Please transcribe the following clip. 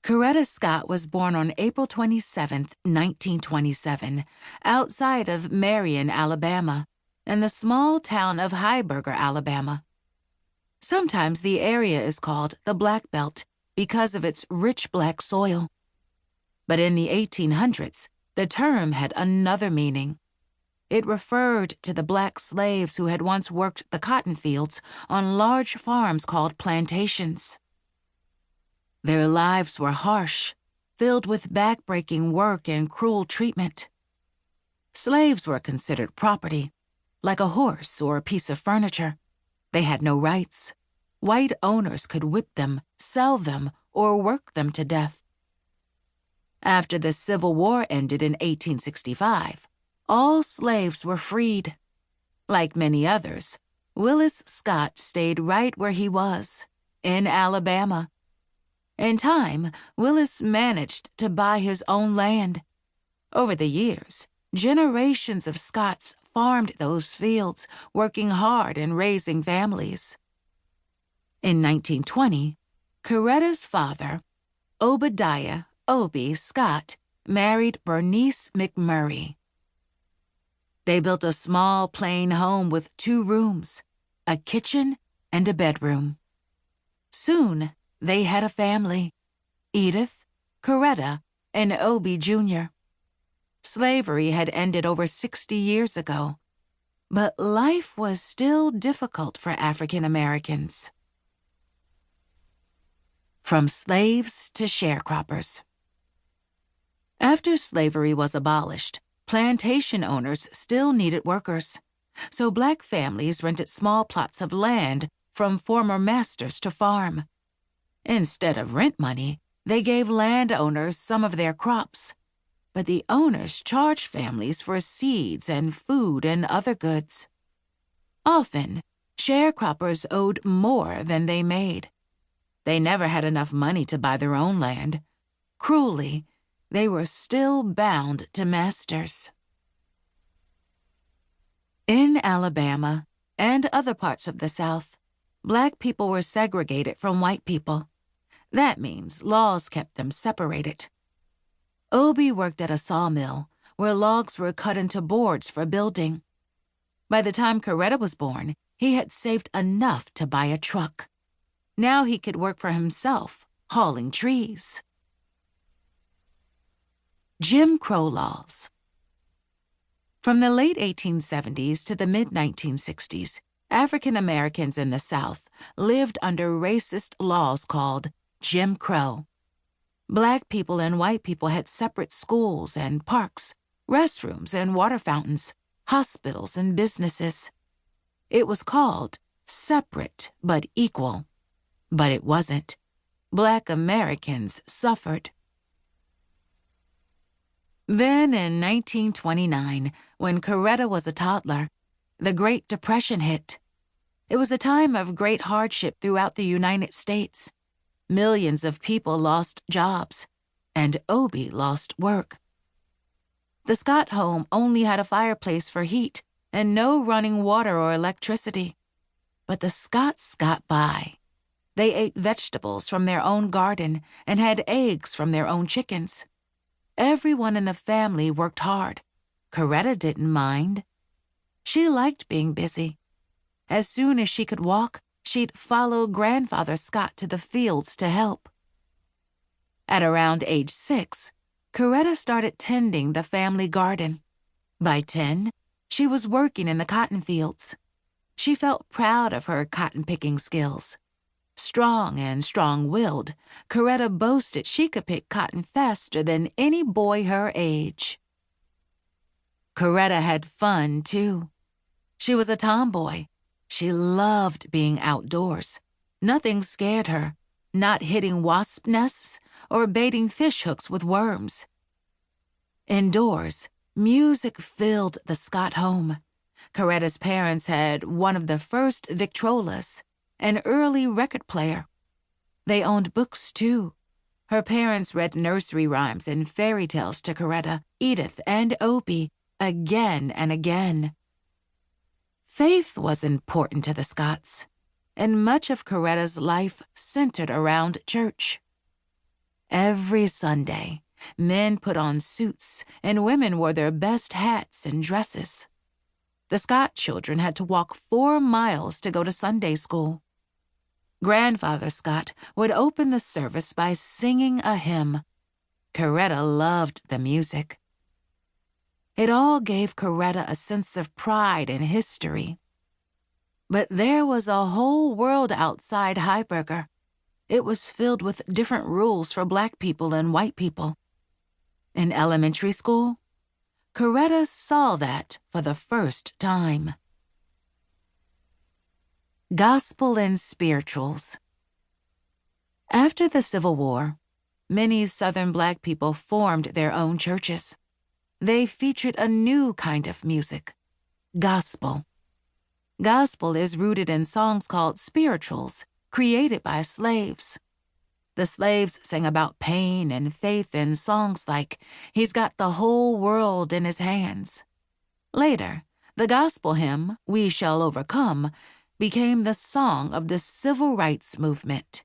Coretta Scott was born on April 27, 1927, outside of Marion, Alabama, in the small town of Heiberger, Alabama. Sometimes the area is called the Black Belt because of its rich black soil. But in the 1800s, the term had another meaning. It referred to the black slaves who had once worked the cotton fields on large farms called plantations. Their lives were harsh, filled with backbreaking work and cruel treatment. Slaves were considered property, like a horse or a piece of furniture. They had no rights. White owners could whip them, sell them, or work them to death. After the Civil War ended in 1865, all slaves were freed. Like many others, Willis Scott stayed right where he was, in Alabama. In time, Willis managed to buy his own land. Over the years, generations of Scotts farmed those fields, working hard and raising families. In 1920, Coretta's father, Obadiah Obie Scott, married Bernice McMurray. They built a small, plain home with 2 rooms, a kitchen, and a bedroom. Soon, they had a family, Edith, Coretta, and Obie Jr. Slavery had ended over 60 years ago, but life was still difficult for African Americans. From slaves to sharecroppers. After slavery was abolished, plantation owners still needed workers, so black families rented small plots of land from former masters to farm. Instead of rent money, they gave landowners some of their crops, but the owners charged families for seeds and food and other goods. Often, sharecroppers owed more than they made. They never had enough money to buy their own land. Cruelly, they were still bound to masters. In Alabama and other parts of the South, black people were segregated from white people. That means laws kept them separated. Obie worked at a sawmill where logs were cut into boards for building. By the time Coretta was born, he had saved enough to buy a truck. Now he could work for himself, hauling trees. Jim Crow laws. From the late 1870s to the mid-1960s, African Americans in the South lived under racist laws called Jim Crow. Black people and white people had separate schools and parks, restrooms and water fountains, hospitals and businesses. It was called separate but equal. But it wasn't. Black Americans suffered. Then in 1929, when Coretta was a toddler, the Great Depression hit. It was a time of great hardship throughout the United States. Millions of people lost jobs, and Obie lost work. The Scott home only had a fireplace for heat and no running water or electricity. But the Scotts got by. They ate vegetables from their own garden and had eggs from their own chickens. Everyone in the family worked hard. Coretta didn't mind. She liked being busy. As soon as she could walk, she'd follow Grandfather Scott to the fields to help. At around age 6, Coretta started tending the family garden. By 10, she was working in the cotton fields. She felt proud of her cotton-picking skills. Strong and strong-willed, Coretta boasted she could pick cotton faster than any boy her age. Coretta had fun, too. She was a tomboy. She loved being outdoors. Nothing scared her, not hitting wasp nests or baiting fish hooks with worms. Indoors, music filled the Scott home. Coretta's parents had one of the first Victrolas, an early record player. They owned books, too. Her parents read nursery rhymes and fairy tales to Coretta, Edith, and Obie again and again. Faith was important to the Scotts, and much of Coretta's life centered around church. Every Sunday, men put on suits and women wore their best hats and dresses. The Scott children had to walk 4 miles to go to Sunday school. Grandfather Scott would open the service by singing a hymn. Coretta loved the music. It all gave Coretta a sense of pride and history. But there was a whole world outside Heiberger. It was filled with different rules for Black people and white people. In elementary school, Coretta saw that for the first time. Gospel and Spirituals. After the Civil War, many Southern Black people formed their own churches. They featured a new kind of music, gospel. Gospel is rooted in songs called spirituals, created by slaves. The slaves sang about pain and faith in songs like, "He's got the whole world in his hands." Later, the gospel hymn, "We Shall Overcome," became the song of the civil rights movement.